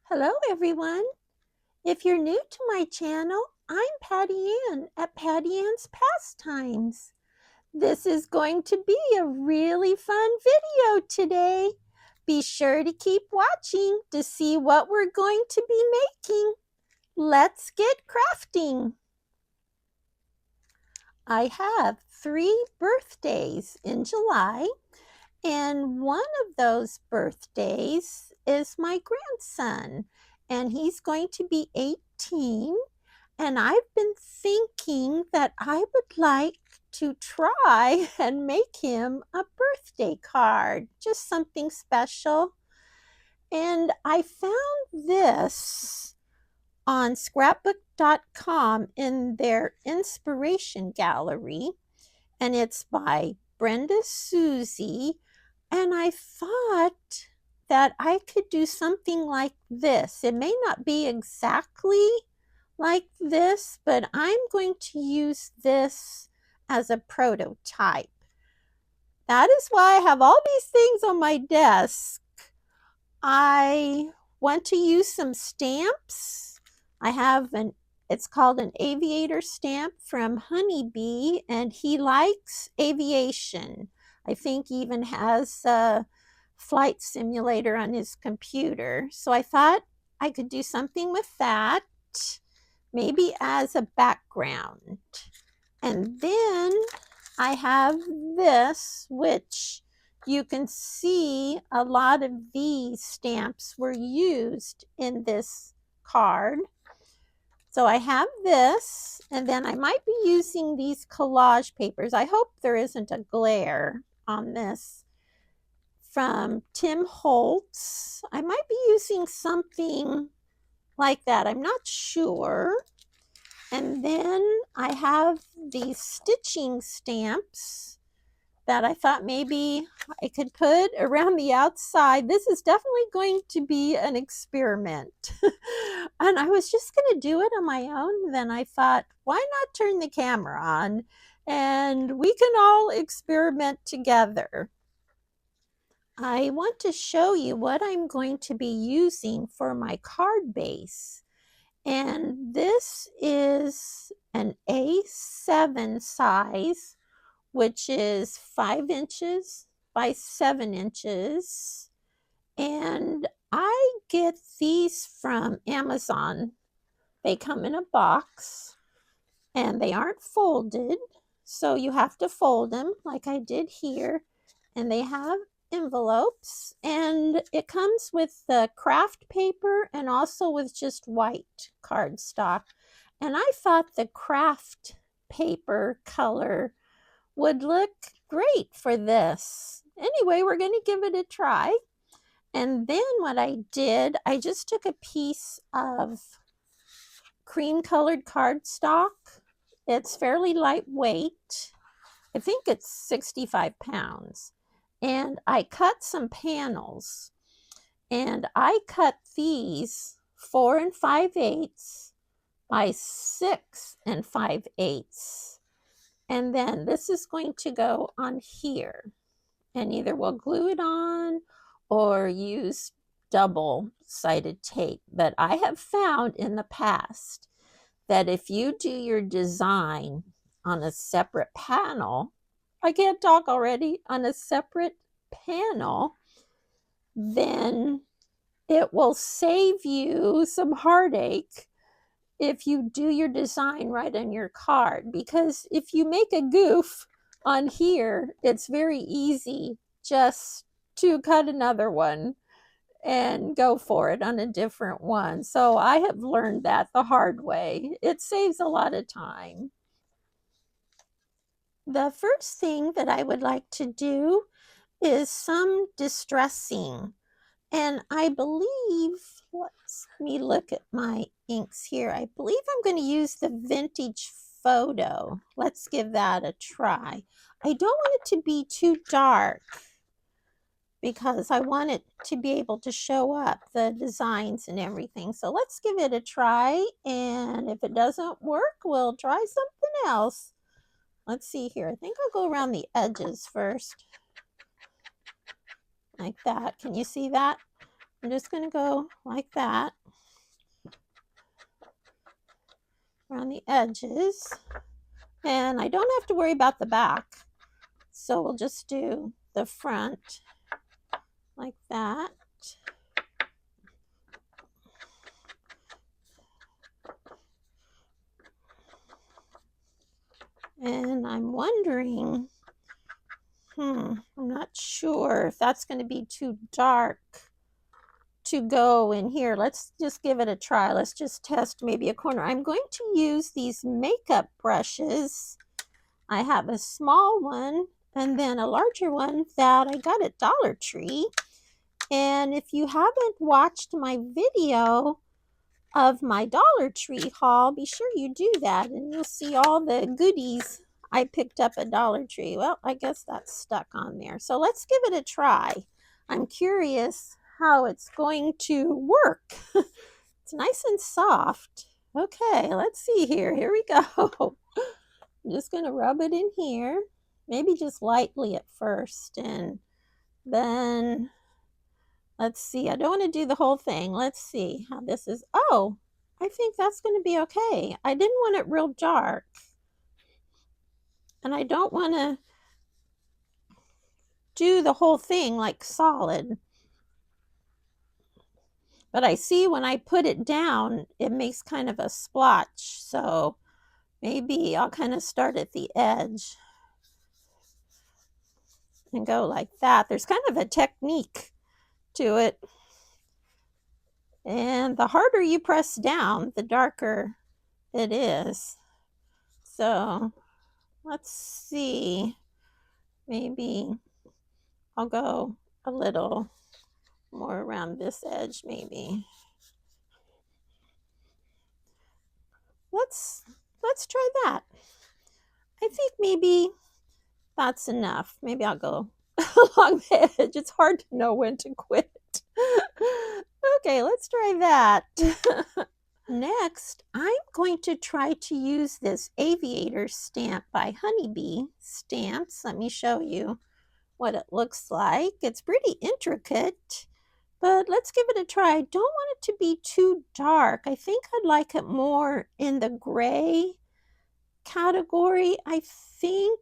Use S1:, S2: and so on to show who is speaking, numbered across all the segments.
S1: Hello, everyone. If you're new to my channel, I'm Patty Ann at Patty Ann's Pastimes. This is going to be a really fun video today. Be sure to keep watching to see what we're going to be making. Let's get crafting. I have 3 birthdays in July, and one of those birthdays is my grandson, and he's going to be 18. And I've been thinking that I would like to try and make him a birthday card, just something special. And I found this on scrapbook.com in their inspiration gallery, and it's by Brenda Susie. And I thought that I could do something like this. It may not be exactly like this, but I'm going to use this as a prototype. That is why I have all these things on my desk. I want to use some stamps. I have it's called an aviator stamp from Honeybee, and he likes aviation. I think he even has a flight simulator on his computer. So I thought I could do something with that, maybe as a background. And then I have this, which you can see a lot of these stamps were used in this card. So I have this, and then I might be using these collage papers. I hope there isn't a glare on this. From Tim Holtz. I might be using something like that. I'm not sure. And then I have these stitching stamps that I thought maybe I could put around the outside. This is definitely going to be an experiment. And I was just going to do it on my own. Then I thought, why not turn the camera on and we can all experiment together. I want to show you what I'm going to be using for my card base. And this is an A7 size, which is 5 inches by 7 inches. And I get these from Amazon. They come in a box and they aren't folded. So you have to fold them like I did here. And they have envelopes, and it comes with the craft paper and also with just white cardstock. And I thought the craft paper color would look great for this. Anyway, we're going to give it a try. And then what I did, I just took a piece of cream colored cardstock. It's fairly lightweight. I think it's 65 pounds. And I cut some panels, and I cut these 4 5/8 by 6 5/8. And then this is going to go on here, and either we'll glue it on or use double-sided tape. But I have found in the past that if you do your design on a separate panel, I can't talk already, on a separate panel, then it will save you some heartache if you do your design right on your card. Because if you make a goof on here, it's very easy just to cut another one and go for it on a different one. So I have learned that the hard way. It saves a lot of time. The first thing that I would like to do is some distressing. And I believe, let me look at my inks here. I believe I'm going to use the Vintage Photo. Let's give that a try. I don't want it to be too dark because I want it to be able to show up the designs and everything. So let's give it a try. And if it doesn't work, we'll try something else. Let's see here. I think I'll go around the edges first. Like that. Can you see that? I'm just going to go like that around the edges. And I don't have to worry about the back. So we'll just do the front like that. And I'm wondering, I'm not sure if that's going to be too dark to go in here. Let's just give it a try. Let's just test maybe a corner. I'm going to use these makeup brushes. I have a small one and then a larger one that I got at Dollar Tree. And if you haven't watched my video of my Dollar Tree haul, be sure you do that and you'll see all the goodies I picked up at Dollar Tree. Well, I guess that's stuck on there. So let's give it a try. I'm curious how it's going to work. It's nice and soft. Okay, let's see here. Here we go. I'm just going to rub it in here, maybe just lightly at first, and then let's see. I don't want to do the whole thing. Let's see how this is. Oh, I think that's going to be okay. I didn't want it real dark, and I don't want to do the whole thing like solid. But I see when I put it down, it makes kind of a splotch. So maybe I'll kind of start at the edge and go like that. There's kind of a technique to it. And the harder you press down, the darker it is. So let's see. Maybe I'll go a little more around this edge, maybe. Let's try that. I think maybe that's enough. Maybe I'll go along the edge. It's hard to know when to quit. Okay, let's try that. Next, I'm going to try to use this aviator stamp by Honeybee Stamps. Let me show you what it looks like. It's pretty intricate, but let's give it a try. I don't want it to be too dark. I think I'd like it more in the gray category. I think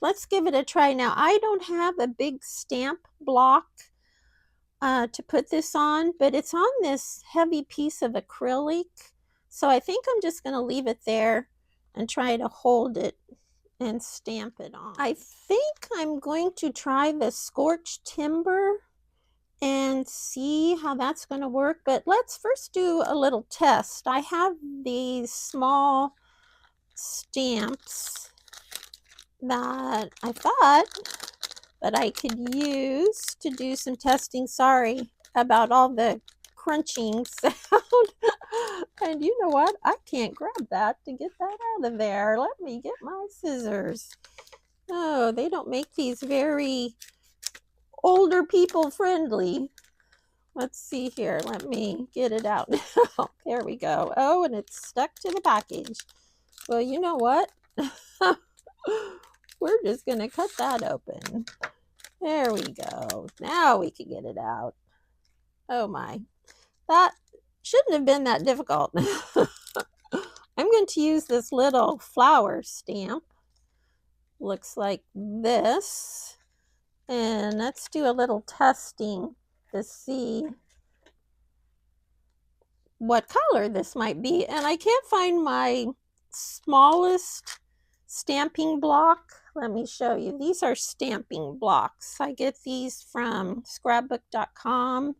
S1: let's give it a try. Now, I don't have a big stamp block to put this on, but it's on this heavy piece of acrylic. So I think I'm just going to leave it there and try to hold it and stamp it on. I think I'm going to try the scorched timber and see how that's going to work. But let's first do a little test. I have these small stamps that I thought that I could use to do some testing. Sorry about all the crunching sound. And you know what? I can't grab that to get that out of there. Let me get my scissors. Oh, they don't make these very older people friendly. Let's see here. Let me get it out now. There we go. Oh, and it's stuck to the package. Well, you know what? We're just going to cut that open. There we go. Now we can get it out. Oh my. That shouldn't have been that difficult. I'm going to use this little flower stamp. Looks like this. And let's do a little testing to see what color this might be. And I can't find my smallest stamping block. Let me show you. These are stamping blocks. I get these from scrapbook.com,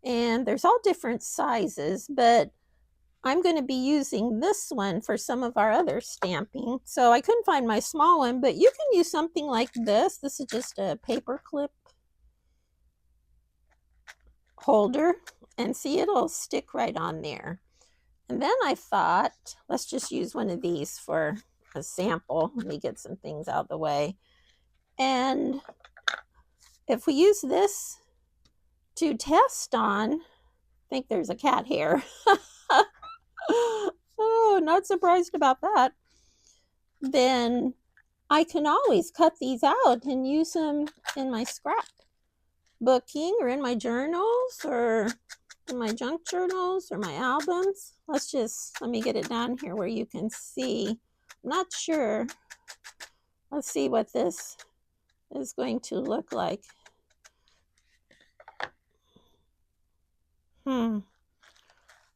S1: and there's all different sizes, but I'm going to be using this one for some of our other stamping. So I couldn't find my small one, but you can use something like this. This is just a paper clip holder, and see, it'll stick right on there. And then I thought, let's just use one of these for a sample. Let me get some things out of the way. And if we use this to test on, I think there's a cat hair. Oh, not surprised about that. Then I can always cut these out and use them in my scrap scrapbooking or in my journals or in my junk journals or my albums. Let me get it down here where you can see. I'm not sure. Let's see what this is going to look like.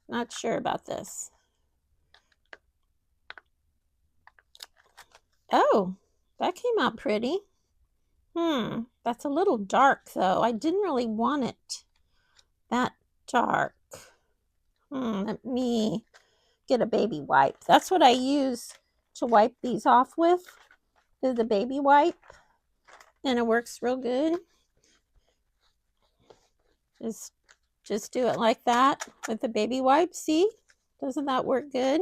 S1: Not sure about this. Oh, that came out pretty. That's a little dark though. I didn't really want it that dark. Let me get a baby wipe. That's what I use to wipe these off with, is the baby wipe. And it works real good. Just do it like that with the baby wipe. See? Doesn't that work good?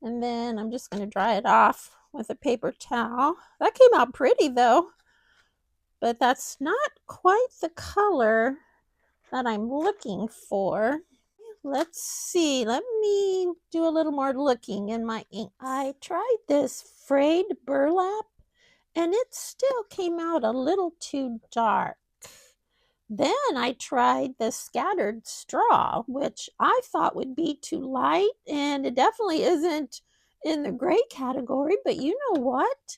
S1: And then I'm just going to dry it off with a paper towel. That came out pretty though, but that's not quite the color that I'm looking for. Let's see. Let me do a little more looking in my ink. I tried this frayed burlap and it still came out a little too dark. Then I tried the scattered straw, which I thought would be too light, and it definitely isn't in the gray category, but you know what?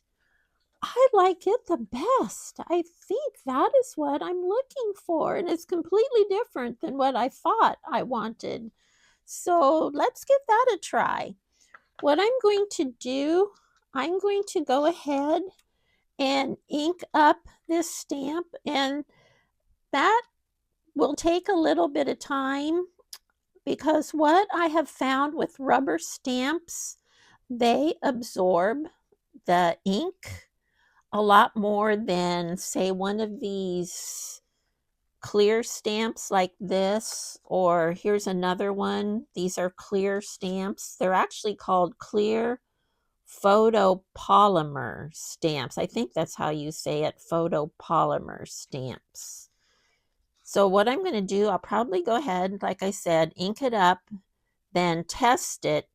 S1: I like it the best. I think that is what I'm looking for, and it's completely different than what I thought I wanted. So let's give that a try. What I'm going to do, I'm going to go ahead and ink up this stamp, and that will take a little bit of time because what I have found with rubber stamps, they absorb the ink a lot more than, say, one of these clear stamps like this, or here's another one. These are clear stamps. They're actually called clear photopolymer stamps. I think that's how you say it, photopolymer stamps. So what I'm going to do, I'll probably go ahead, like I said, ink it up, then test it,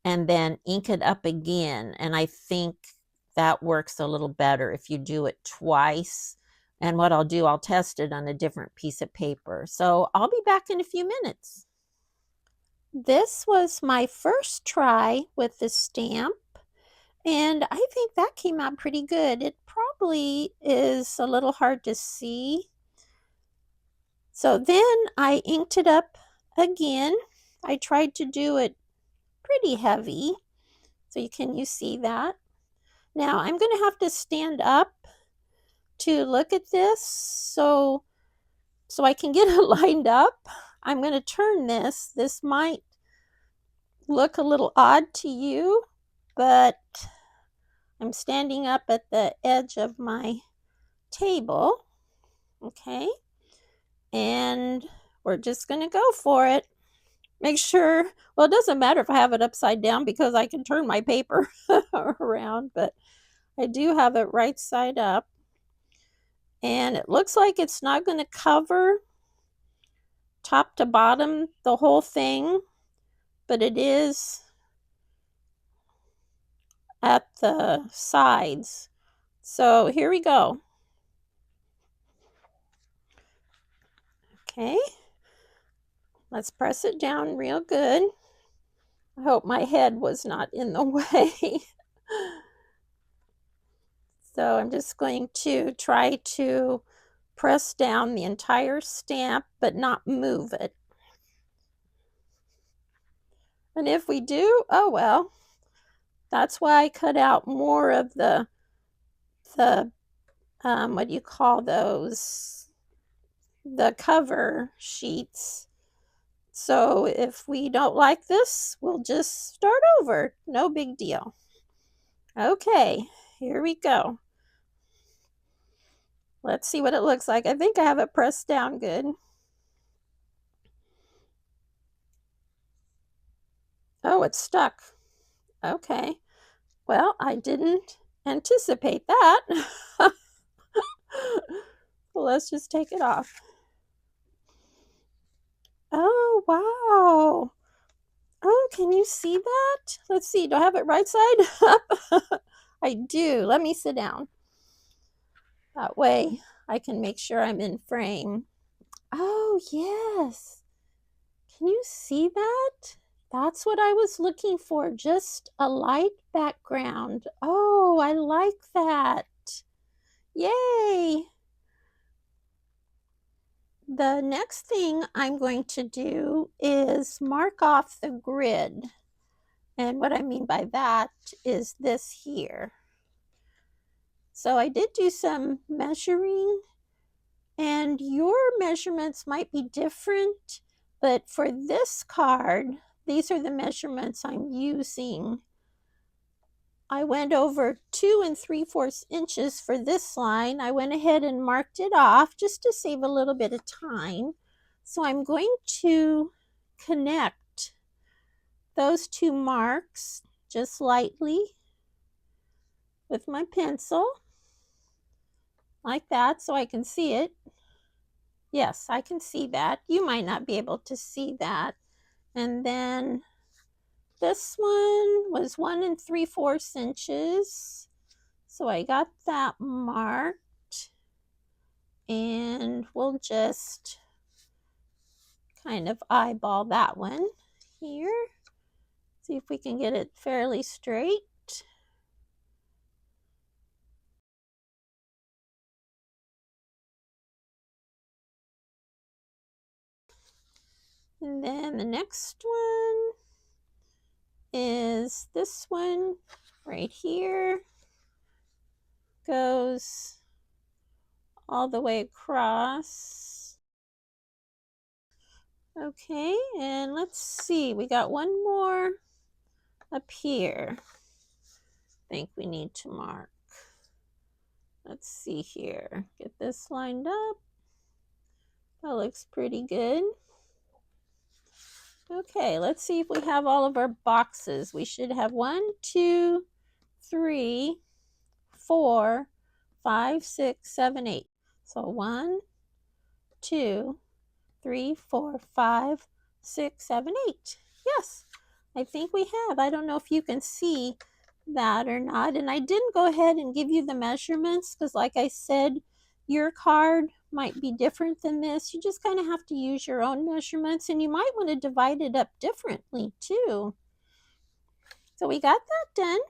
S1: and then ink it up again. And I think that works a little better if you do it twice. And what I'll do, I'll test it on a different piece of paper. So I'll be back in a few minutes. This was my first try with the stamp, and I think that came out pretty good. It probably is a little hard to see. So then I inked it up again. I tried to do it pretty heavy. So you see that? Now I'm going to have to stand up to look at this so I can get it lined up. I'm going to turn this. This might look a little odd to you, but I'm standing up at the edge of my table. Okay. And we're just going to go for it. Make sure, well, it doesn't matter if I have it upside down because I can turn my paper around, but I do have it right side up. And it looks like it's not going to cover top to bottom the whole thing, but it is at the sides. So here we go. Okay. Let's press it down real good. I hope my head was not in the way. So I'm just going to try to press down the entire stamp, but not move it. And if we do, oh well. That's why I cut out more of the what do you call those? The cover sheets. So if we don't like this, we'll just start over. No big deal. Okay, here we go. Let's see what it looks like. I think I have it pressed down good. Oh, it's stuck. Okay. Well, I didn't anticipate that. Well, let's just take it off. Oh, wow. Oh, can you see that? Let's see. Do I have it right side up? I do. Let me sit down. That way I can make sure I'm in frame. Oh, yes. Can you see that? That's what I was looking for, just a light background. Oh, I like that. Yay! The next thing I'm going to do is mark off the grid. And what I mean by that is this here. So I did do some measuring, and your measurements might be different, but for this card, these are the measurements I'm using. I went over 2 3/4 inches for this line. I went ahead and marked it off just to save a little bit of time. So I'm going to connect those two marks just lightly with my pencil, like that, so I can see it. Yes, I can see that. You might not be able to see that. And then this one was 1 3/4 inches. So I got that marked. And we'll just kind of eyeball that one here. See if we can get it fairly straight. And then the next one is this one right here. Goes all the way across. Okay, and let's see. We got one more up here. I think we need to mark. Let's see here. Get this lined up. That looks pretty good. Okay, let's see if we have all of our boxes. We should have 1, 2, 3, 4, 5, 6, 7, 8. So 1, 2, 3, 4, 5, 6, 7, 8. Yes, I think we have. I don't know if you can see that or not. And I didn't go ahead and give you the measurements because, like I said, your card might be different than this. You just kind of have to use your own measurements, and you might want to divide it up differently too. So we got that done.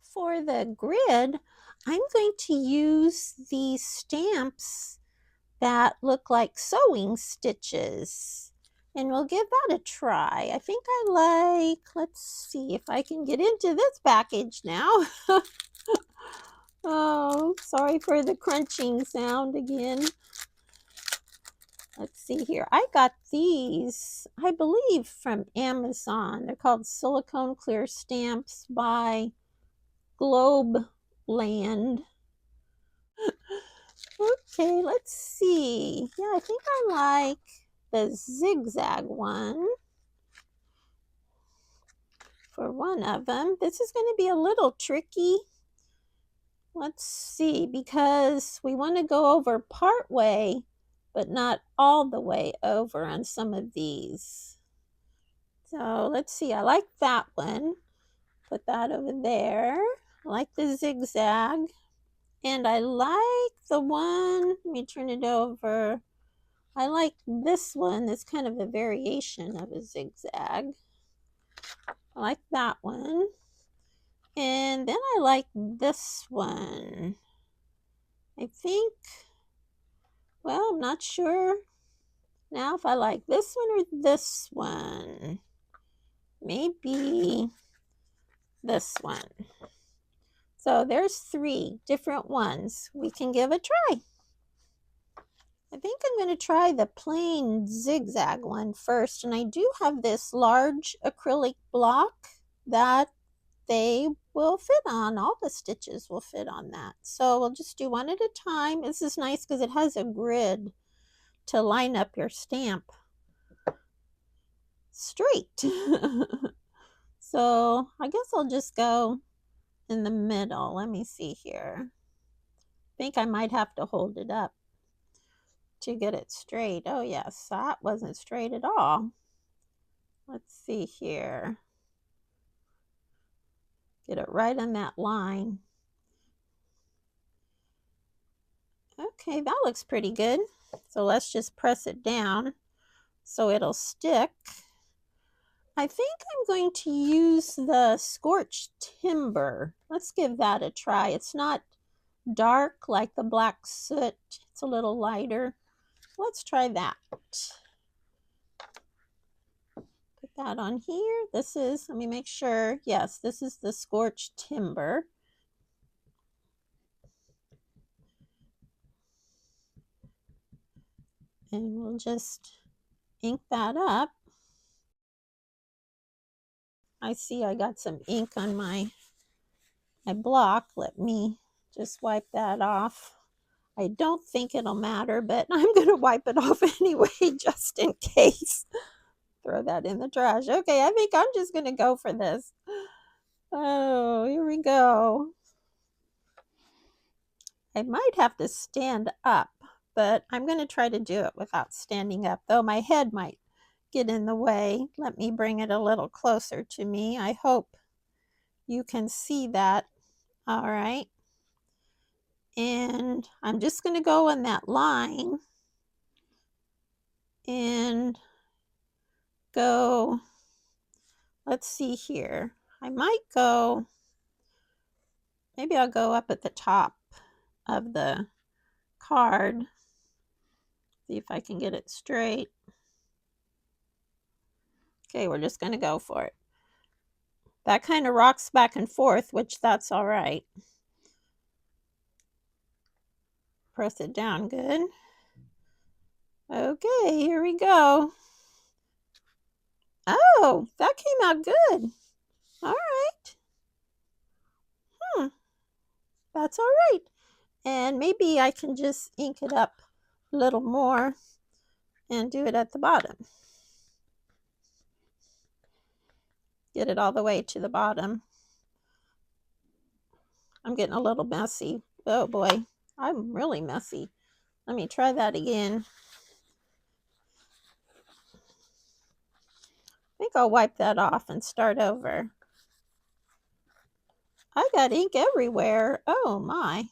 S1: For the grid, I'm going to use these stamps that look like sewing stitches, and we'll give that a try. I think I like, let's see if I can get into this package now. Oh, sorry for the crunching sound again. Let's see here. I got these, I believe, from Amazon. They're called silicone clear stamps by Globe Land. Okay, let's see. Yeah, I think I like the zigzag one for one of them. This is going to be a little tricky. Let's see, because we want to go over part way, but not all the way over on some of these. So let's see, I like that one. Put that over there. I like the zigzag. And I like the one, let me turn it over. I like this one. It's kind of a variation of a zigzag. I like that one. And then I like this one. I think, well, I'm not sure now if I like this one or this one. Maybe this one. So there's 3 different ones we can give a try. I think I'm going to try the plain zigzag one first. And I do have this large acrylic block that they will fit on. All the stitches will fit on that. So we'll just do one at a time. This is nice because it has a grid to line up your stamp straight. So I guess I'll just go in the middle. Let me see here. I think I might have to hold it up to get it straight. Oh yes, that wasn't straight at all. Let's see here. Get it right on that line. Okay, that looks pretty good. So let's just press it down so it'll stick. I think I'm going to use the scorched timber. Let's give that a try. It's not dark like the black soot. It's a little lighter. Let's try that. Put that on here. This is, let me make sure. Yes, this is the scorched timber. And we'll just ink that up. I see I got some ink on my block. Let me just wipe that off. I don't think it'll matter, but I'm going to wipe it off anyway, just in case. Throw that in the trash. Okay, I think I'm just going to go for this. Oh, here we go. I might have to stand up, but I'm going to try to do it without standing up, though my head might get in the way. Let me bring it a little closer to me. I hope you can see that. All right. And I'm just going to go on that line and go, let's see here. I might go, maybe I'll go up at the top of the card. See if I can get it straight. Okay, we're just going to go for it. That kind of rocks back and forth, which that's all right. Press it down good. Okay, here we go. Oh, that came out good. All right. That's all right. And maybe I can just ink it up a little more and do it at the bottom. Get it all the way to the bottom. I'm getting a little messy. Oh boy, I'm really messy. Let me try that again. I think I'll wipe that off and start over. I got ink everywhere. Oh my.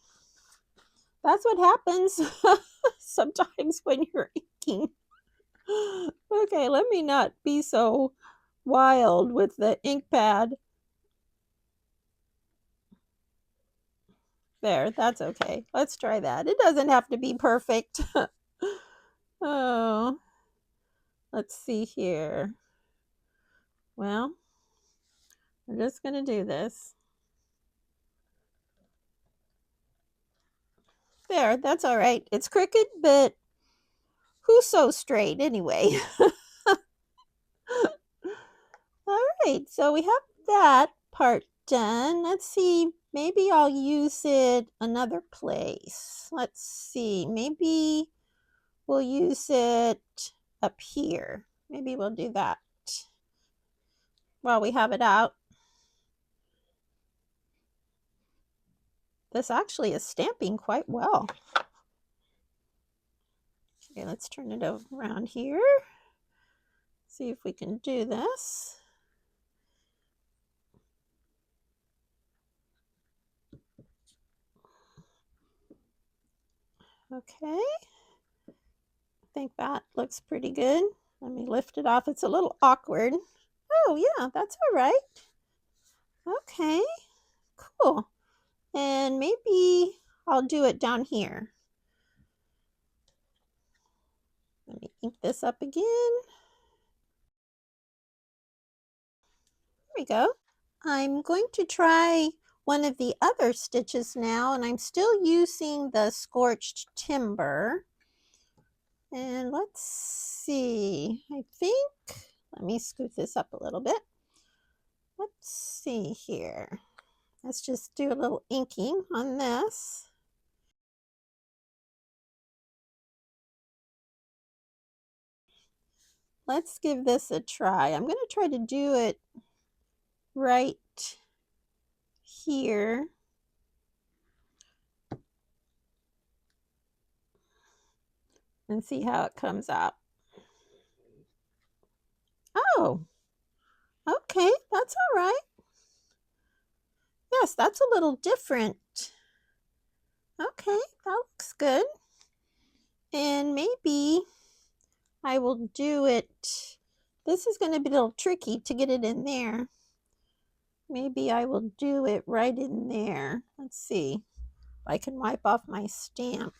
S1: That's what happens sometimes when you're inking. Okay, let me not be so wild with the ink pad. There, that's okay. Let's try that. It doesn't have to be perfect. Oh, let's see here. Well, we're just going to do this. There, that's all right. It's crooked, but who's so straight anyway? All right, so we have that part done. Let's see, maybe I'll use it another place. Let's see, maybe we'll use it up here. Maybe we'll do that while we have it out. This actually is stamping quite well. Okay, let's turn it around here. See if we can do this. Okay, I think that looks pretty good. Let me lift it off. It's a little awkward. Oh yeah, that's all right. Okay, cool. And maybe I'll do it down here. Let me ink this up again. There we go. I'm going to try one of the other stitches now, and I'm still using the scorched timber. And let's see, I think, let me scoot this up a little bit. Let's see here. Let's just do a little inking on this. Let's give this a try. I'm going to try to do it right here. And see how it comes out. Oh, okay, that's all right. Yes, that's a little different. Okay, that looks good. And maybe I will do it. This is going to be a little tricky to get it in there. Maybe I will do it right in there. Let's see if I can wipe off my stamp.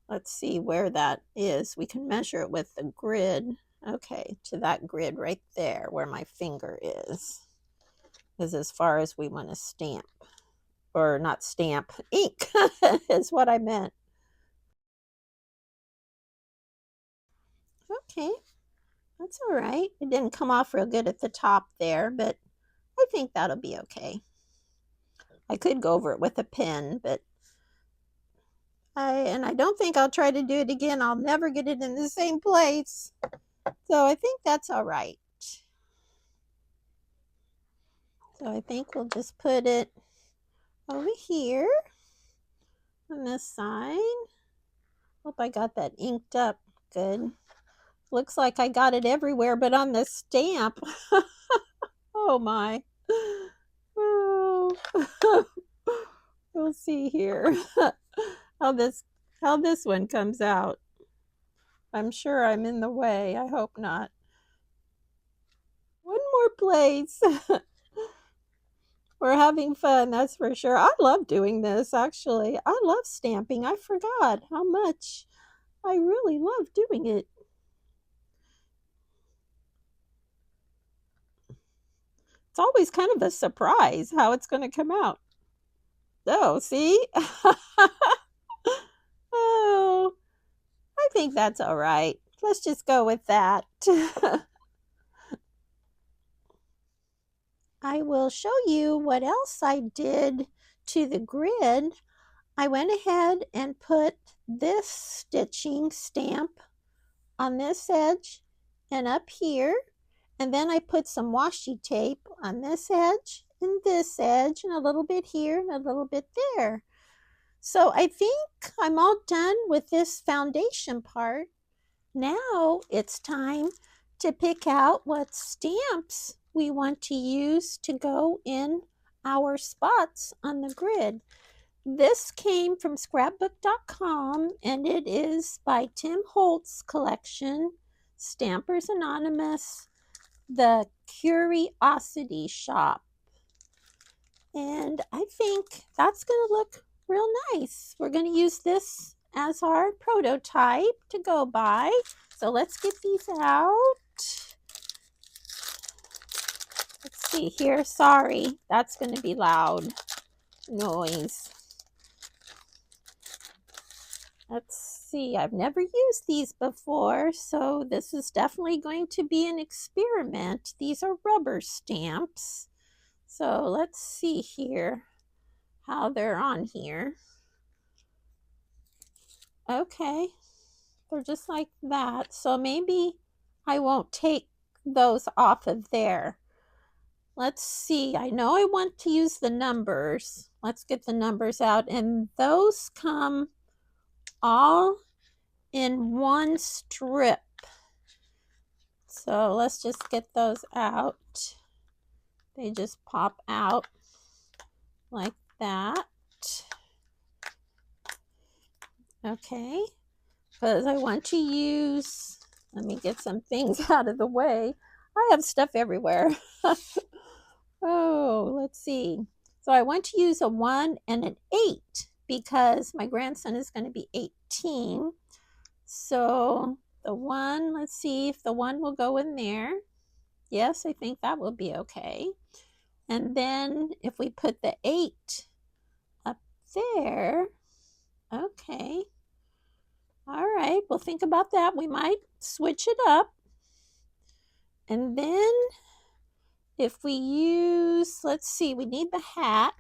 S1: Let's see where that is. We can measure it with the grid. Okay, to that grid right there where my finger is as far as we want to stamp. Or not stamp, ink is what I meant. Okay, that's all right. It didn't come off real good at the top there, but I think that'll be okay. I could go over it with a pen, but I don't think I'll try to do it again. I'll never get it in the same place. So I think that's all right. So I think we'll just put it over here on this side. Hope I got that inked up good. Looks like I got it everywhere but on the stamp. Oh my. Oh. We'll see here how this one comes out. I'm sure I'm in the way. I hope not. One more place. We're having fun, that's for sure. I love doing this, actually. I love stamping. I forgot how much I really love doing it. It's always kind of a surprise how it's going to come out. Oh, see? Oh, I think that's all right. Let's just go with that. I will show you what else I did to the grid. I went ahead and put this stitching stamp on this edge and up here. And then I put some washi tape on this edge and this edge and a little bit here and a little bit there. So I think I'm all done with this foundation part. Now it's time to pick out what stamps we want to use to go in our spots on the grid. This came from scrapbook.com and it is by Tim Holtz collection, Stampers Anonymous, the Curiosity Shop. And I think that's going to look real nice. We're going to use this as our prototype to go by. So let's get these out. Let's see here. Sorry, that's going to be loud noise. Let's see. I've never used these before, so this is definitely going to be an experiment. These are rubber stamps. So let's see here how they're on here. Okay, they're just like that. So maybe I won't take those off of there. Let's see. I know I want to use the numbers. Let's get the numbers out. And those come all in one strip. So let's just get those out. They just pop out like that. Okay, because I want to use, let me get some things out of the way. I have stuff everywhere. Oh, let's see. So I want to use a 1 and an 8 because my grandson is going to be 18. So the 1, let's see if the 1 will go in there. Yes, I think that will be okay. And then if we put the 8 up there, okay. All right, we'll think about that. We might switch it up. And then if we use, let's see, we need the hat.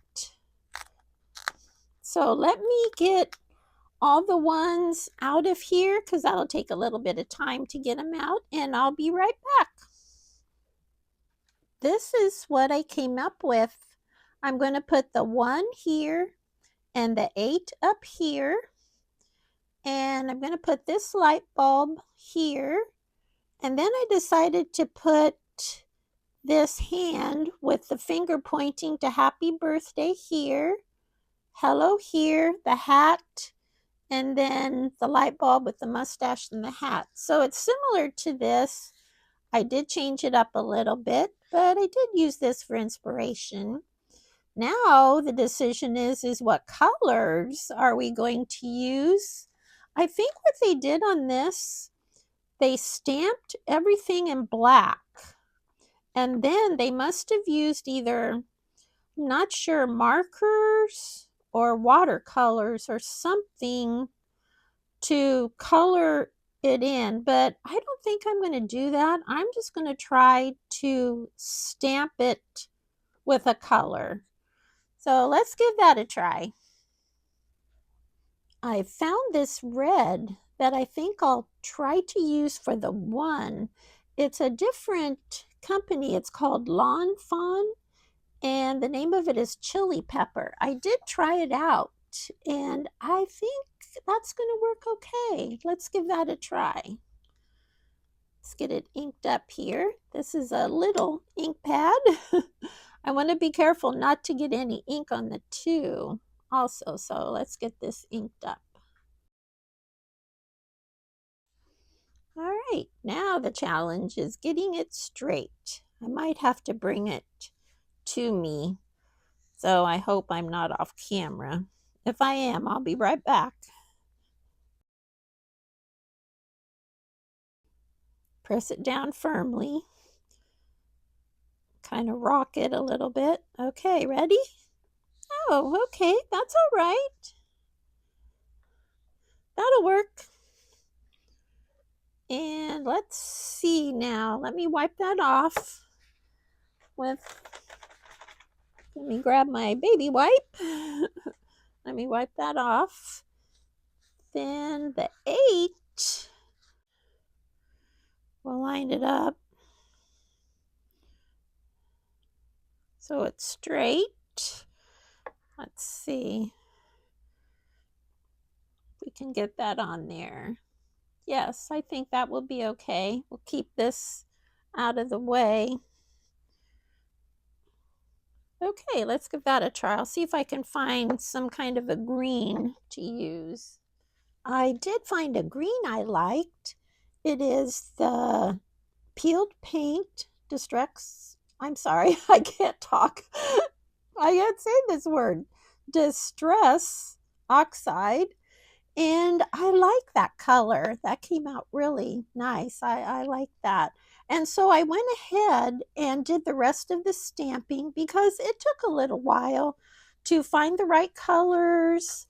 S1: So let me get all the ones out of here because that'll take a little bit of time to get them out, and I'll be right back. This is what I came up with. I'm going to put the 1 here and the 8 up here. And I'm going to put this light bulb here. And then I decided to put this hand with the finger pointing to happy birthday here, hello here, the hat, and then the light bulb with the mustache and the hat. So it's similar to this. I did change it up a little bit, but I did use this for inspiration. Now the decision is what colors are we going to use? I think what they did on this, they stamped everything in black. And then they must have used either, I'm not sure, markers or watercolors or something to color it in, but I don't think I'm going to do that. I'm just going to try to stamp it with a color. So let's give that a try. I found this red that I think I'll try to use for the one. It's a different company. It's called Lawn Fawn, and the name of it is Chili Pepper. I did try it out, and I think that's going to work okay. Let's give that a try. Let's get it inked up here. This is a little ink pad. I want to be careful not to get any ink on the two also, so let's get this inked up. All right, now the challenge is getting it straight. I might have to bring it to me, so I hope I'm not off camera. If I am, I'll be right back. Press it down firmly. Kind of rock it a little bit. Okay, ready? Oh, okay, that's all right. That'll work. And let's see now. Let me wipe that off with, let me grab my baby wipe. Let me wipe that off. Then the 8, we'll line it up so it's straight. Let's see if we can get that on there. Yes, I think that will be okay. We'll keep this out of the way. Okay, let's give that a try. I'll see if I can find some kind of a green to use. I did find a green I liked. It is the peeled paint distress. I'm sorry, I can't talk. I can't say this word. Distress oxide. And I like that color. That came out really nice. I like that. And so I went ahead and did the rest of the stamping because it took a little while to find the right colors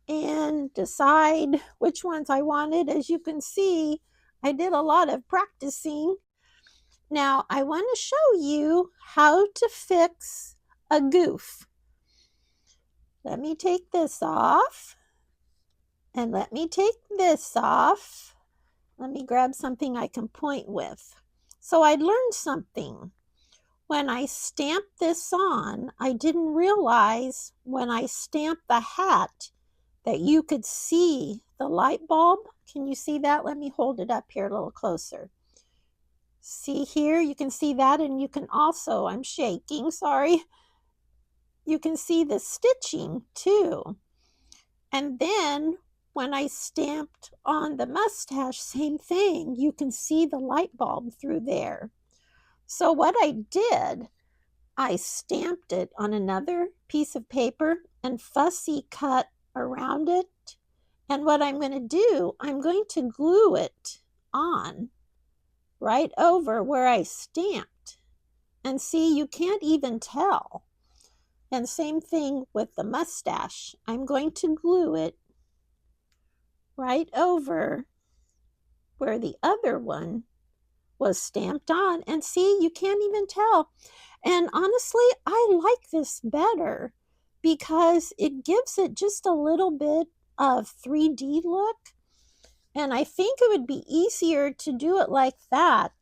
S1: and decide which ones I wanted. As you can see, I did a lot of practicing. Now I want to show you how to fix a goof. Let me take this off. And let me take this off. Let me grab something I can point with. So I learned something. When I stamped this on, I didn't realize when I stamped the hat that you could see the light bulb. Can you see that? Let me hold it up here a little closer. See here, you can see that, and you can also, I'm shaking, sorry. You can see the stitching too. And then when I stamped on the mustache, same thing. You can see the light bulb through there. So what I did, I stamped it on another piece of paper and fussy cut around it. And what I'm going to do, I'm going to glue it on right over where I stamped. And see, you can't even tell. And same thing with the mustache. I'm going to glue it right over where the other one was stamped on. And see, you can't even tell. And honestly, I like this better because it gives it just a little bit of 3D look. And I think it would be easier to do it like that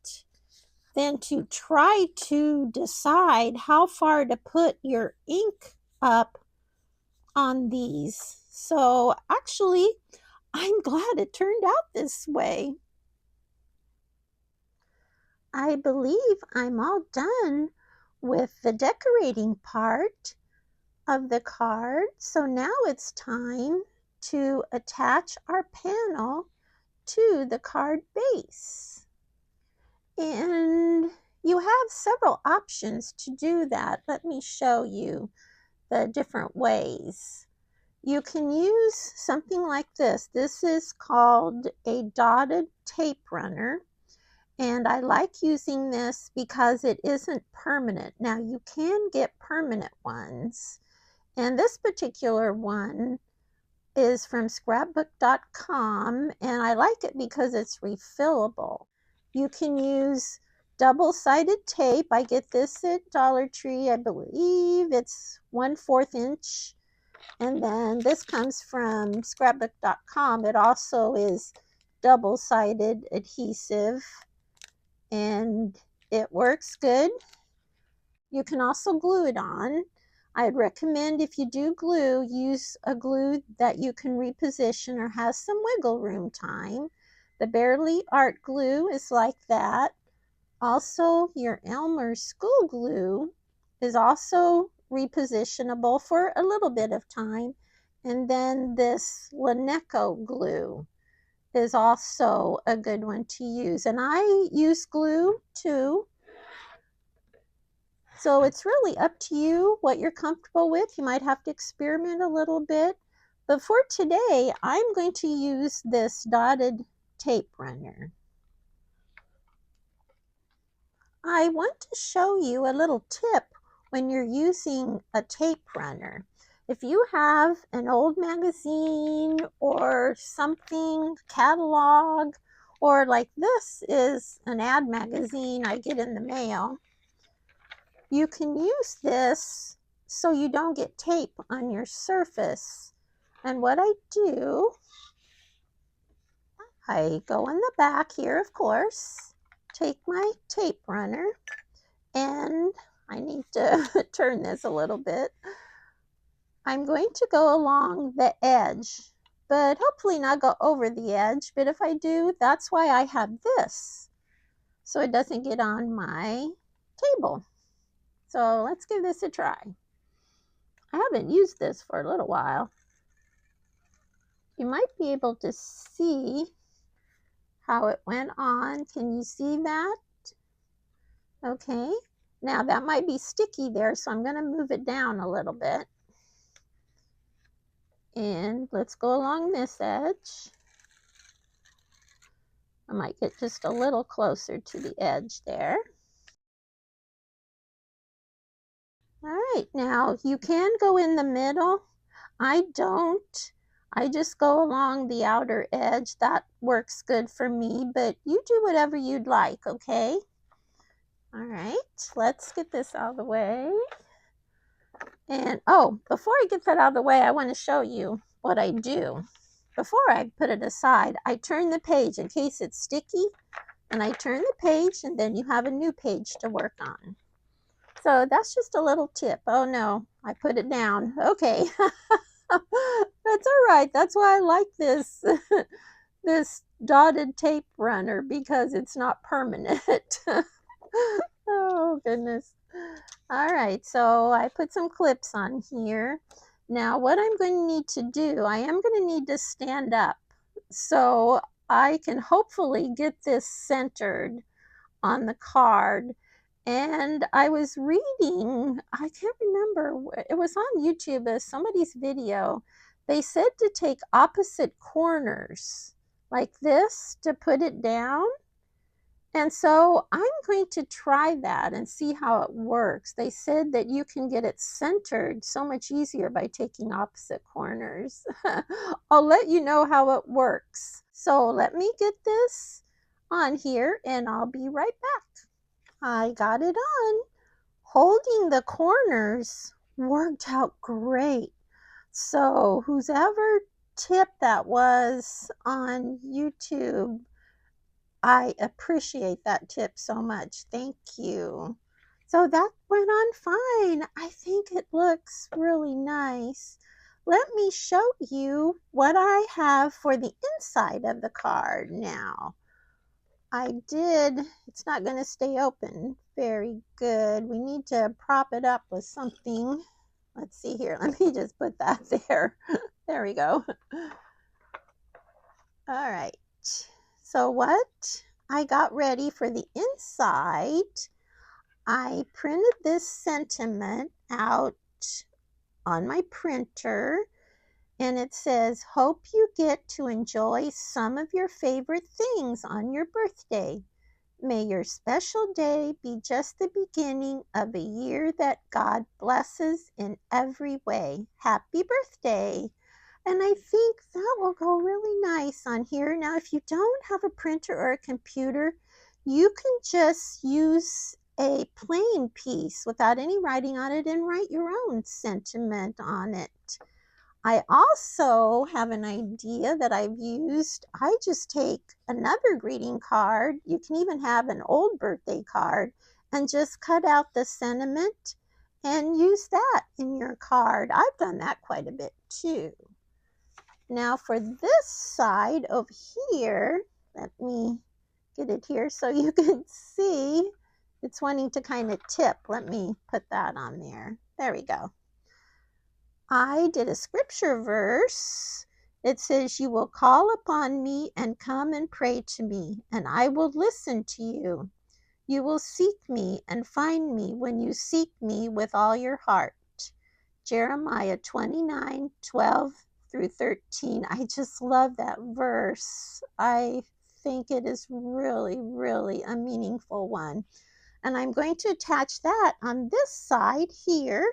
S1: than to try to decide how far to put your ink up on these. So actually, I'm glad it turned out this way. I believe I'm all done with the decorating part of the card. So now it's time to attach our panel to the card base. And you have several options to do that. Let me show you the different ways. You can use something like this. This is called a dotted tape runner. And I like using this because it isn't permanent. Now you can get permanent ones. And this particular one is from scrapbook.com, and I like it because it's refillable. You can use double-sided tape. I get this at Dollar Tree. I believe it's 1/4 inch. And then this comes from scrapbook.com. It also is double-sided adhesive, and it works good. You can also glue it on. I'd recommend if you do glue, use a glue that you can reposition or has some wiggle room time. The Bearly Art glue is like that. Also, your Elmer's school glue is also repositionable for a little bit of time. And then this Laneco glue is also a good one to use. And I use glue too. So it's really up to you what you're comfortable with. You might have to experiment a little bit. But for today, I'm going to use this dotted tape runner. I want to show you a little tip when you're using a tape runner. If you have an old magazine or something, catalog, or like this is an ad magazine I get in the mail, you can use this so you don't get tape on your surface. And what I do, I go in the back here, of course, take my tape runner, and I need to turn this a little bit. I'm going to go along the edge, but hopefully not go over the edge. But if I do, that's why I have this, so it doesn't get on my table. So let's give this a try. I haven't used this for a little while. You might be able to see how it went on. Can you see that? Okay. Now that might be sticky there, so I'm going to move it down a little bit. And let's go along this edge. I might get just a little closer to the edge there. All right, now you can go in the middle. I don't. I just go along the outer edge. That works good for me, but you do whatever you'd like, okay? All right, let's get this out of the way. And oh, before I get that out of the way, I want to show you what I do. Before I put it aside, I turn the page in case it's sticky, and I turn the page, and then you have a new page to work on. So that's just a little tip. Oh no, I put it down. Okay. That's all right. That's why I like this this dotted tape runner, because it's not permanent. Oh goodness. All right, so I put some clips on here. Now what I'm going to need to do, I am going to need to stand up so I can hopefully get this centered on the card. And I was reading, I can't remember, it was on YouTube as somebody's video. They said to take opposite corners like this to put it down. And so I'm going to try that and see how it works. They said that you can get it centered so much easier by taking opposite corners. I'll let you know how it works. So let me get this on here and I'll be right back. I got it on. Holding the corners worked out great. So whoever tip that was on YouTube, I appreciate that tip so much. Thank you. So that went on fine. I think it looks really nice. Let me show you what I have for the inside of the card now. It's not going to stay open very good. We need to prop it up with something. Let's see here. Let me just put that there. There we go. All right. So what I got ready for the inside, I printed this sentiment out on my printer, and it says, "Hope you get to enjoy some of your favorite things on your birthday. May your special day be just the beginning of a year that God blesses in every way. Happy birthday." And I think that will go really nice on here. Now, if you don't have a printer or a computer, you can just use a plain piece without any writing on it and write your own sentiment on it. I also have an idea that I've used. I just take another greeting card. You can even have an old birthday card and just cut out the sentiment and use that in your card. I've done that quite a bit too. Now for this side over here, let me get it here so you can see. It's wanting to kind of tip. Let me put that on there. There we go. I did a scripture verse. It says, "You will call upon me and come and pray to me, and I will listen to you. You will seek me and find me when you seek me with all your heart." Jeremiah 29:12 through 13. I just love that verse. I think it is really, really a meaningful one. And I'm going to attach that on this side here.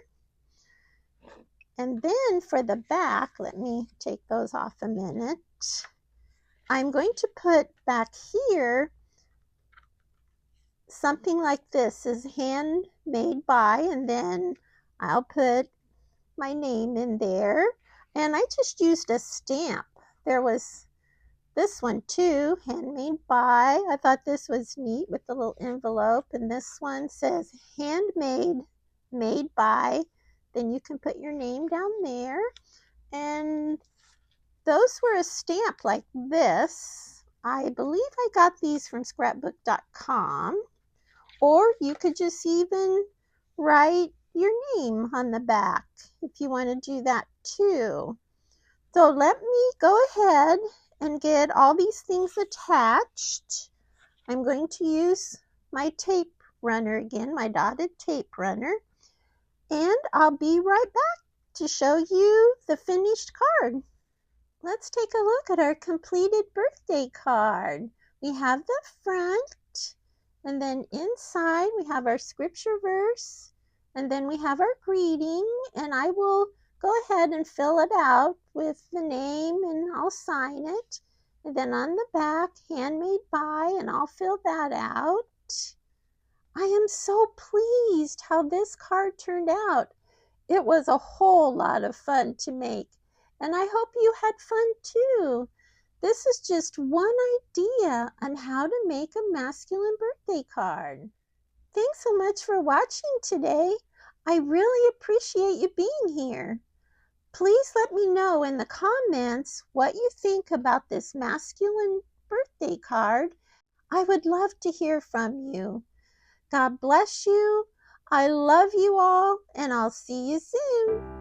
S1: And then for the back, let me take those off a minute. I'm going to put back here something like this is handmade by, and then I'll put my name in there. And I just used a stamp. There was this one too, handmade by. I thought this was neat with the little envelope. And this one says handmade, made by. Then you can put your name down there. And those were a stamp like this. I believe I got these from scrapbook.com. Or you could just even write your name on the back if you want to do that too. So let me go ahead and get all these things attached. I'm going to use my tape runner again, my dotted tape runner, and I'll be right back to show you the finished card. Let's take a look at our completed birthday card. We have the front, and then inside we have our scripture verse, and then we have our greeting, and I will go ahead and fill it out with the name, and I'll sign it. And then on the back, handmade by, and I'll fill that out. I am so pleased how this card turned out. It was a whole lot of fun to make, and I hope you had fun too. This is just one idea on how to make a masculine birthday card. Thanks so much for watching today. I really appreciate you being here. Please let me know in the comments what you think about this masculine birthday card. I would love to hear from you. God bless you. I love you all, and I'll see you soon.